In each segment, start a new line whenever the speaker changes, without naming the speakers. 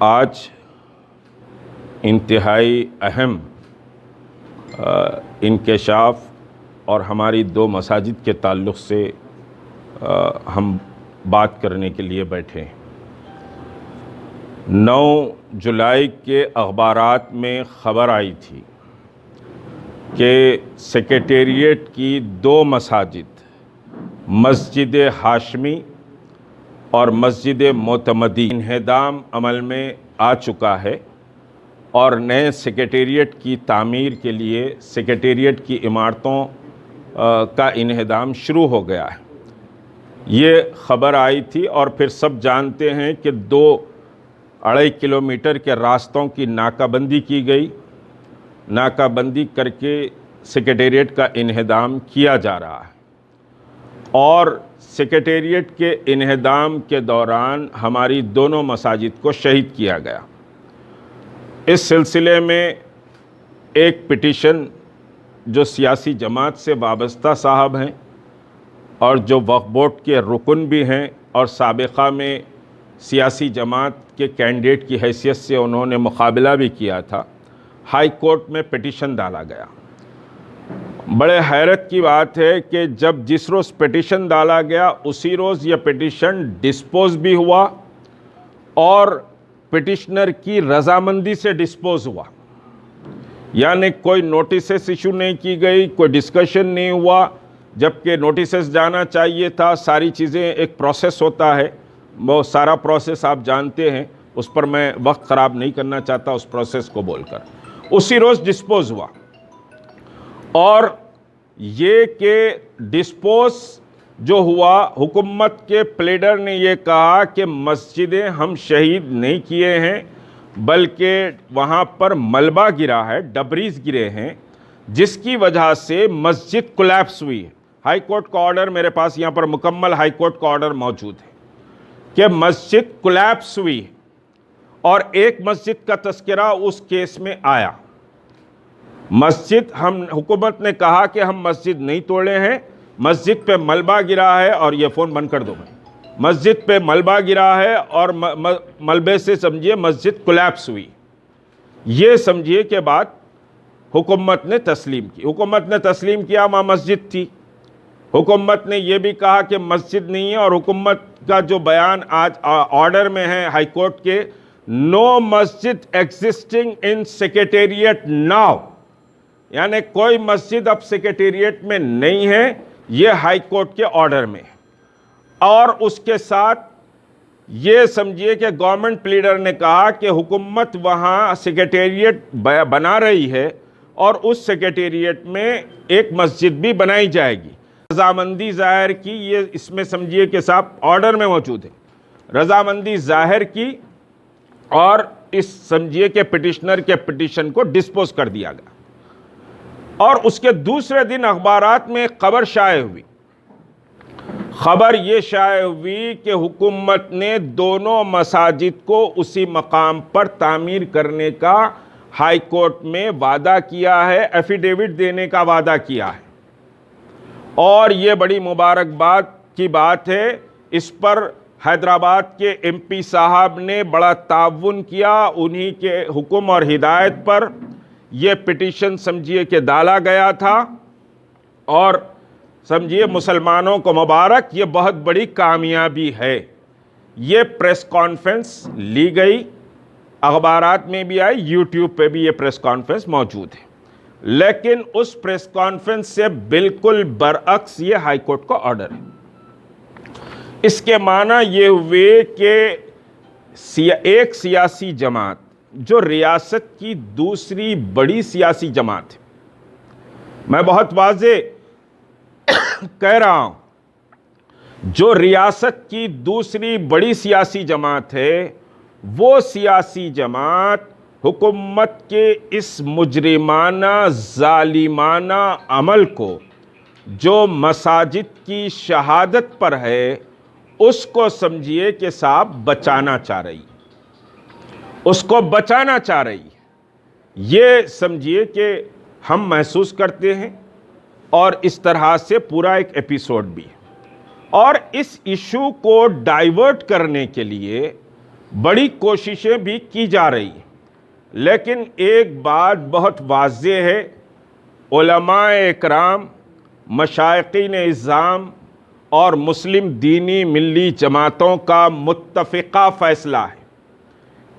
आज इंतहाई अहम इंकशाफ और हमारी दो मसाजिद के ताल्लुक़ से हम बात करने के लिए बैठे हैं। 9 जुलाई के अखबारात में ख़बर आई थी कि सेक्रेटेरिएट की 2 मसाजिद, मस्जिद हाशमी और मस्जिद मोतमदी, इन्हदाम अमल में आ चुका है और नए सेक्रेटेरिएट की तामीर के लिए सेक्रेटेरिएट की इमारतों का इन्हदाम शुरू हो गया है। ये ख़बर आई थी और फिर सब जानते हैं कि 2-2.5 किलोमीटर के रास्तों की नाकाबंदी की गई। नाकाबंदी करके सेक्रेटेरिएट का इन्हदाम किया जा रहा है और सेक्रेटेरिएट के इन्हदाम के दौरान हमारी दोनों मसाजिद को शहीद किया गया। इस सिलसिले में एक पिटीशन जो सियासी जमात से वाबस्ता साहब हैं और जो वक्फ बोर्ड के रुकन भी हैं और साबिक़ा में सियासी जमात के कैंडिडेट की हैसियत से उन्होंने मुकाबला भी किया था, हाई कोर्ट में पिटीशन डाला गया। बड़े हैरत की बात है कि जब जिस रोज़ पिटीशन डाला गया उसी रोज़ यह पिटीशन डिस्पोज भी हुआ और पिटिशनर की रजामंदी से डिस्पोज हुआ, यानी कोई नोटिस इशू नहीं की गई, कोई डिस्कशन नहीं हुआ, जबकि नोटिस जाना चाहिए था। सारी चीज़ें, एक प्रोसेस होता है, वो सारा प्रोसेस आप जानते हैं, उस पर मैं वक्त ख़राब नहीं करना चाहता उस प्रोसेस को बोलकर। उसी रोज़ डिस्पोज हुआ और ये कि डिस्पोज जो हुआ, हुकूमत के प्लेडर ने ये कहा कि मस्जिदें हम शहीद नहीं किए हैं, बल्कि वहाँ पर मलबा गिरा है, डबरीज गिरे हैं, जिसकी वजह से मस्जिद कोलैप्स हुई है। हाई कोर्ट का ऑर्डर मेरे पास यहाँ पर मुकम्मल हाई कोर्ट का ऑर्डर मौजूद है कि मस्जिद कोलैप्स हुई है और एक मस्जिद का तस्करा उस केस में आया। मस्जिद, हम हुकूमत ने कहा कि हम मस्जिद नहीं तोड़े हैं, मस्जिद पे मलबा गिरा है और ये फ़ोन बंद कर दो भाई, मस्जिद पे मलबा गिरा है और मलबे से समझिए मस्जिद कोलैप्स हुई। ये समझिए कि बात हुकूमत ने तस्लीम की। हुकूमत ने तस्लीम किया वहाँ मस्जिद थी। हुकूमत ने यह भी कहा कि मस्जिद नहीं है और हुकूमत का जो बयान आज ऑर्डर में है हाई कोर्ट के, नो मस्जिद एग्जिस्टिंग इन सेक्रेटेरिएट नाउ, यानी कोई मस्जिद अब सेक्रेटेरिएट में नहीं है, ये हाई कोर्ट के ऑर्डर में। और उसके साथ ये समझिए कि गवर्नमेंट प्लीडर ने कहा कि हुकूमत वहाँ सेक्रेटेरिएट बना रही है और उस सेक्रेटेरिएट में एक मस्जिद भी बनाई जाएगी। रजामंदी ज़ाहिर की, ये इसमें समझिए कि साहब ऑर्डर में मौजूद है, रजामंदी ज़ाहिर की और इस समझिए कि पिटिशनर के पिटिशन को डिस्पोज कर दिया गया। और उसके दूसरे दिन अखबारात में खबर शाये हुई। खबर ये शाये हुई कि हुकूमत ने दोनों मसाजिद को उसी मकाम पर तामीर करने का हाई कोर्ट में वादा किया है, एफिडेविट देने का वादा किया है और ये बड़ी मुबारकबाद की बात है। इस पर हैदराबाद के एमपी साहब ने बड़ा ताउन किया, उन्हीं के हुक्म और हिदायत पर ये पिटीशन समझिए कि डाला गया था और समझिए मुसलमानों को मुबारक, ये बहुत बड़ी कामयाबी है। ये प्रेस कॉन्फ्रेंस ली गई, अखबारात में भी आई, यूट्यूब पे भी ये प्रेस कॉन्फ्रेंस मौजूद है, लेकिन उस प्रेस कॉन्फ्रेंस से बिल्कुल बरअक्स ये हाई कोर्ट का ऑर्डर है। इसके माना ये हुए कि एक सियासी जमात जो रियासत की दूसरी बड़ी सियासी जमात है, मैं बहुत वाज़े कह रहा हूं, जो रियासत की दूसरी बड़ी सियासी जमात है, वो सियासी जमात हुकूमत के इस मुजरिमाना जालिमाना अमल को जो मसाजिद की शहादत पर है, उसको समझिए कि साहब बचाना चाह रही, उसको बचाना चाह रही। ये समझिए कि हम महसूस करते हैं और इस तरह से पूरा एक एपिसोड भी है। और इस इशू को डाइवर्ट करने के लिए बड़ी कोशिशें भी की जा रही हैं, लेकिन एक बात बहुत वाज़ेह है, उलमाए इकराम, मशाइखीन इज़्ज़ाम और मुस्लिम दीनी मिल्ली जमातों का मुत्तफ़िक़ा फ़ैसला है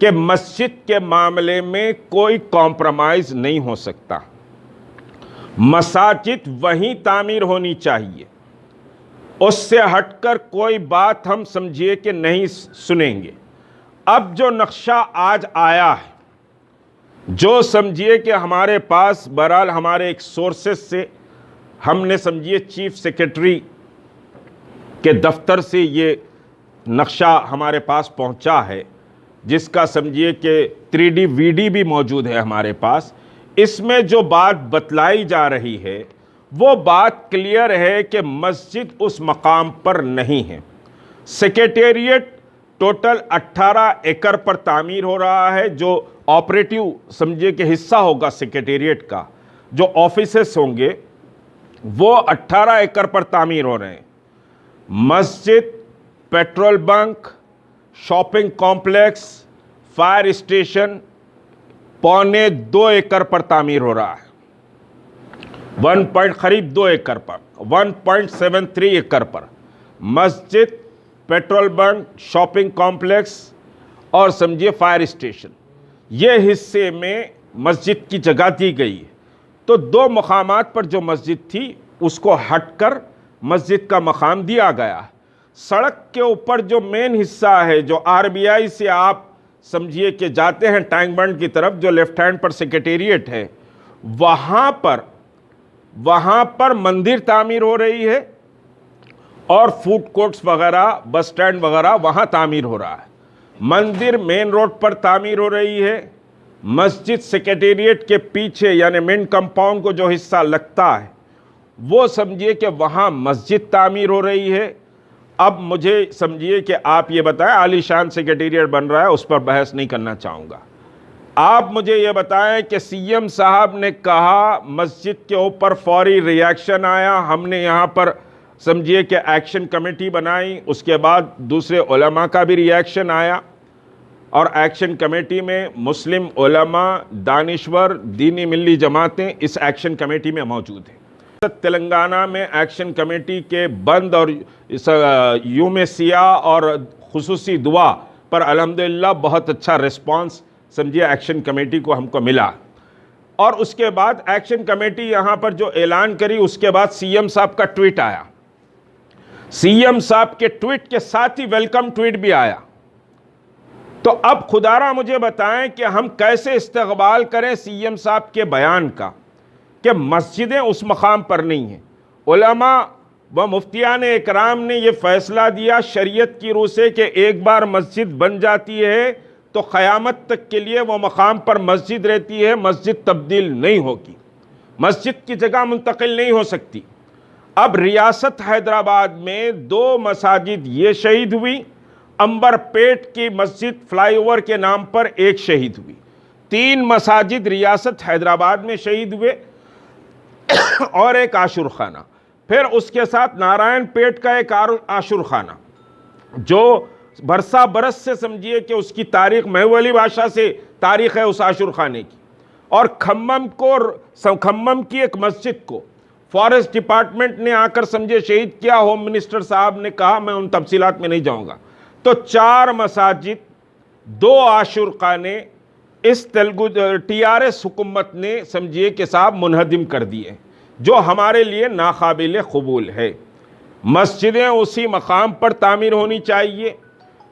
कि मस्जिद के मामले में कोई कॉम्प्रोमाइज़ नहीं हो सकता। मसाजिद वहीं तामीर होनी चाहिए, उससे हटकर कोई बात हम समझिए कि नहीं सुनेंगे। अब जो नक्शा आज आया है, जो समझिए कि हमारे पास बहरहाल हमारे एक सोर्सेस से हमने समझिए चीफ सेक्रेटरी के दफ्तर से ये नक्शा हमारे पास पहुंचा है, जिसका समझिए कि 3D VD भी मौजूद है हमारे पास। इसमें जो बात बतलाई जा रही है वो बात क्लियर है कि मस्जिद उस मकाम पर नहीं है। सेक्रेटेरिएट टोटल 18 एकड़ पर तामीर हो रहा है, जो ऑपरेटिव समझिए कि हिस्सा होगा सेक्रेटेरिएट का, जो ऑफिसेस होंगे वो 18 एकड़ पर तामीर हो रहे हैं। मस्जिद, petrol bunk, shopping complex, fire station 1.25 एकड़ पर तामीर हो रहा है। 2 एकड़ पर, 1.73 एकड़ पर मस्जिद, पेट्रोल बंक, शॉपिंग कॉम्प्लेक्स और समझिए फायर स्टेशन, ये हिस्से में मस्जिद की जगह दी गई है। तो 2 मकामात पर जो मस्जिद थी उसको हटकर मस्जिद का मकाम दिया गया। सड़क के ऊपर जो मेन हिस्सा है, जो RBI से आप समझिए कि जाते हैं टैंक बंड की तरफ, जो लेफ्ट हैंड पर सेक्रेटेरिएट है, वहाँ पर मंदिर तामीर हो रही है और फूड कोर्ट्स वगैरह, बस स्टैंड वगैरह वहाँ तामीर हो रहा है। मंदिर मेन रोड पर तामीर हो रही है। मस्जिद सेक्रेटेरिएट के पीछे यानी मेन कंपाउंड को जो हिस्सा लगता है वो समझिए कि वहाँ मस्जिद तामीर हो रही है। अब मुझे समझिए कि आप ये बताएं, आलीशान सेक्रेटेरिएट बन रहा है, उस पर बहस नहीं करना चाहूँगा। आप मुझे ये बताएं कि CM साहब ने कहा मस्जिद के ऊपर फौरी रिएक्शन आया, हमने यहाँ पर समझिए कि एक्शन कमेटी बनाई, उसके बाद दूसरे उलमा का भी रिएक्शन आया और एक्शन कमेटी में मुस्लिम उलमा, दानिश्वर, दीनी मिल्ली जमातें इस एक्शन कमेटी में मौजूद हैं। तेलंगाना में एक्शन कमेटी के बंद और इस यूम सिया और खुसूसी दुआ पर अल्हम्दुलिल्लाह बहुत अच्छा रिस्पांस समझिए एक्शन कमेटी को हमको मिला। और उसके बाद एक्शन कमेटी यहाँ पर जो ऐलान करी, उसके बाद CM साहब का ट्वीट आया। CM साहब के ट्वीट के साथ ही वेलकम ट्वीट भी आया। तो अब खुदारा मुझे बताएं कि हम कैसे इस्तकबाल करें CM साहब के बयान का कि मस्जिदें उस मकाम पर नहीं हैं। उलमा व मुफ्तियान इकराम ने यह फ़ैसला दिया शरीयत की रूह से कि एक बार मस्जिद बन जाती है तो क़यामत तक के लिए वो मकाम पर मस्जिद रहती है, मस्जिद तब्दील नहीं होगी, मस्जिद की जगह मुंतकिल नहीं हो सकती। अब रियासत हैदराबाद में 2 मसाजिद ये शहीद हुई, अंबरपेट की मस्जिद फ्लाईओवर के नाम पर एक शहीद हुई, 3 मसाजिद रियासत हैदराबाद में शहीद हुए और एक आशुर खाना, फिर उसके साथ नारायण पेट का एक आशुर खाना जो बरसा बरस से समझिए कि उसकी तारीख महवली भाषा से तारीख है उस आशुर खाने की। और खम्मम की एक मस्जिद को फॉरेस्ट डिपार्टमेंट ने आकर समझे शहीद किया, होम मिनिस्टर साहब ने कहा, मैं उन तफसीलात में नहीं जाऊंगा। तो 4 मसाजिद, 2 आशुर खाने इस तेलुगु TRS हुकूमत ने समझिए कि साहब मुनहदिम कर दिए, जो हमारे लिए नाकाबिल कबूल है। मस्जिदें उसी मकाम पर तामीर होनी चाहिए।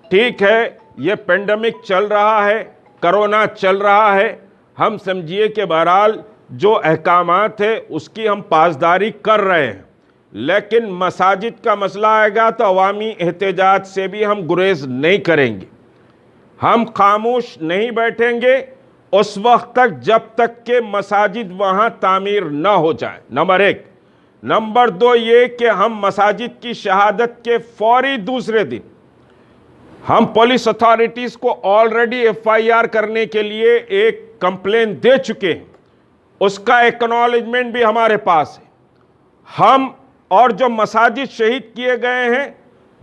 ठीक है, ये पेंडेमिक चल रहा है, कोरोना चल रहा है, हम समझिए कि बहरहाल जो अहकामात है उसकी हम पासदारी कर रहे हैं, लेकिन मसाजिद का मसला आएगा तो अवामी एहतजाज से भी हम गुरेज नहीं करेंगे। हम खामोश नहीं बैठेंगे उस वक्त तक जब तक के मसाजिद वहाँ तामीर न हो जाए, नंबर 1। नंबर 2 ये कि हम मसाजिद की शहादत के फौरी दूसरे दिन हम पुलिस अथॉरिटीज़ को ऑलरेडी FIR करने के लिए एक कंप्लेन दे चुके हैं, उसका एक्नॉलेजमेंट भी हमारे पास है। हम और जो मसाजिद शहीद किए गए हैं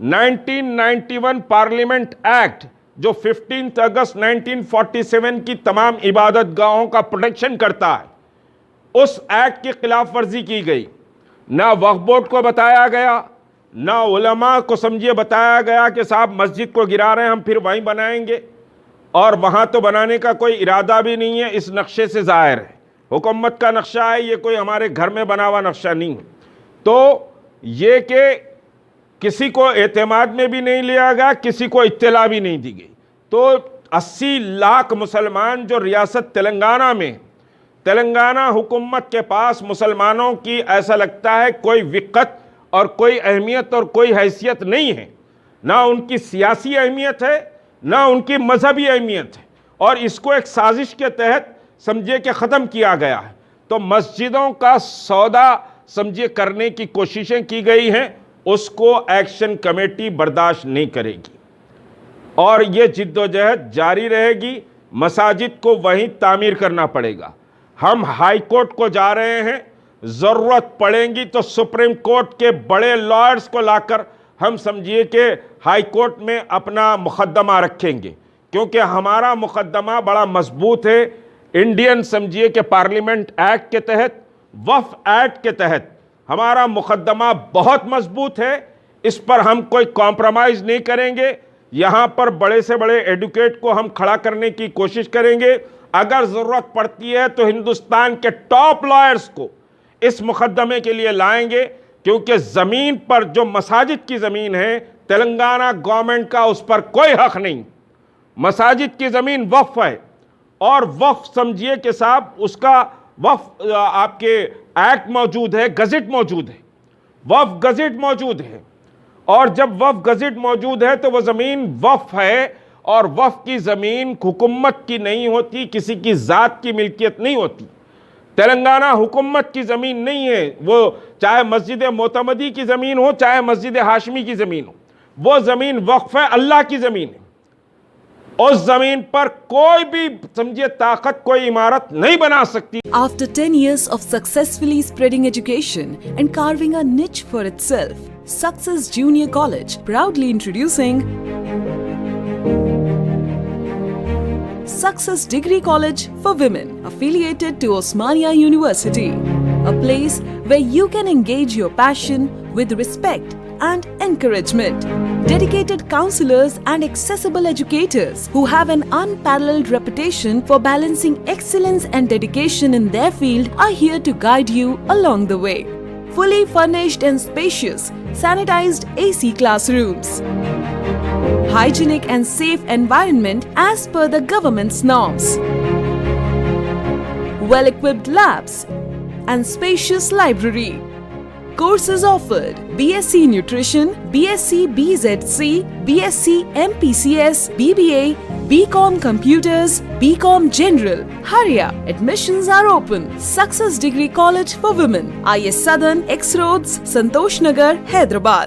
1991 पार्लियामेंट एक्ट जो 15 अगस्त 1947 की तमाम इबादत गाहों का प्रोटेक्शन करता है, उस एक्ट की खिलाफ वर्जी की गई। ना वक्फ बोर्ड को बताया गया, ना उलमा को समझिए बताया गया कि साहब मस्जिद को गिरा रहे हैं, हम फिर वहीं बनाएंगे, और वहाँ तो बनाने का कोई इरादा भी नहीं है। इस नक्शे से ज़ाहिर है हुकूमत का नक्शा है, ये कोई हमारे घर में बना हुआ नक्शा नहीं है। तो ये कि किसी को एतमाद में भी नहीं लिया गया, किसी को इत्तला भी नहीं दी गई। तो 80 लाख मुसलमान जो रियासत तेलंगाना में, तेलंगाना हुकूमत के पास मुसलमानों की ऐसा लगता है कोई विक़्क़त और कोई अहमियत और कोई हैसियत नहीं है, ना उनकी सियासी अहमियत है, ना उनकी मजहबी अहमियत है, और इसको एक साजिश के तहत समझिए कि ख़त्म किया गया है। तो मस्जिदों का सौदा समझिए करने की कोशिशें की गई हैं, उसको एक्शन कमेटी बर्दाश्त नहीं करेगी और ये जिद्दोजहद जारी रहेगी। मसाजिद को वहीं तामीर करना पड़ेगा। हम हाई कोर्ट को जा रहे हैं, ज़रूरत पड़ेगी तो सुप्रीम कोर्ट के बड़े लॉयर्स को लाकर हम समझिए कि हाई कोर्ट में अपना मुकदमा रखेंगे, क्योंकि हमारा मुकदमा बड़ा मजबूत है। इंडियन समझिए कि पार्लियामेंट एक्ट के तहत, वक्फ एक्ट के तहत हमारा मुकदमा बहुत मजबूत है। इस पर हम कोई कॉम्प्रोमाइज़ नहीं करेंगे। यहाँ पर बड़े से बड़े एडवोकेट को हम खड़ा करने की कोशिश करेंगे। अगर ज़रूरत पड़ती है तो हिंदुस्तान के टॉप लॉयर्स को इस मुकदमे के लिए लाएंगे, क्योंकि ज़मीन पर जो मसाजिद की ज़मीन है, तेलंगाना गवर्नमेंट का उस पर कोई हक़ नहीं। मसाजिद की ज़मीन वक्फ है, और वक्फ समझिए कि साहब उसका वक्फ आपके एक्ट मौजूद है, गज़ट मौजूद है, वक्फ गज़ट मौजूद है, और जब वक्फ गज़ट मौजूद है तो वह ज़मीन वक्फ है, और वक्फ की ज़मीन हुकूमत की नहीं होती, किसी की ज़ात की मिल्कियत नहीं होती। तेलंगाना हुकूमत की ज़मीन नहीं है, वो चाहे मस्जिद मोतमदी की ज़मीन हो, चाहे मस्जिद हाशमी की ज़मीन हो, वो ज़मीन वक्फ है, अल्लाह की ज़मीन है। उस ज़मीन पर कोई भी समझिए ताकत कोई इमारत नहीं बना सकती।
After 10 years of successfully spreading education and carving a niche for itself, Success Junior College proudly introducing Success Degree College for Women, affiliated to Osmania University, a place where you can engage your passion with respect and encouragement. Dedicated counselors and accessible educators who have an unparalleled reputation for balancing excellence and dedication in their field are here to guide you along the way. Fully furnished and spacious, sanitized AC classrooms. Hygienic and safe environment as per the government's norms. Well-equipped labs and spacious library. Courses offered: BSc Nutrition, BSc BZC, BSc MPCS, BBA, BCom Computers, BCom General. Hurry up! Admissions are open. Success Degree College for Women, IS Southern, X Roads, Santosh Nagar, Hyderabad.